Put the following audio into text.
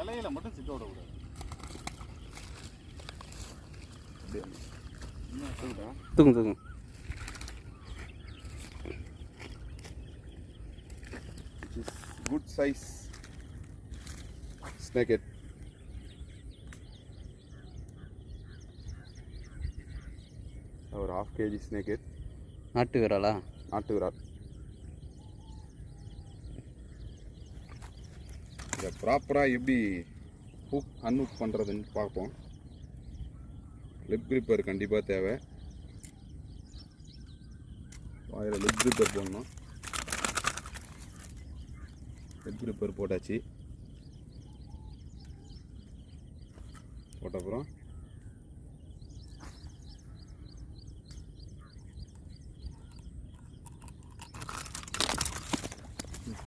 இலையில மட்டும் சிக்க விடக்கூடாது. தூக்கும். Good size snake head. ஒரு 1/2 kg ஸ்னேக் ஹெட். நாட்டு விராலா? நாட்டு விரால். இதை ப்ராப்பராக எப்படி ஹூக் அன்ஹூக் பண்ணுறதுன்னு பார்ப்போம். லிப் கிரிப்பர் கண்டிப்பாக தேவை. வாயில் லிப் கிரிப்பர் போடணும். லிப் கிரிப்பர் போட்டாச்சு. போட்ட அப்புறம்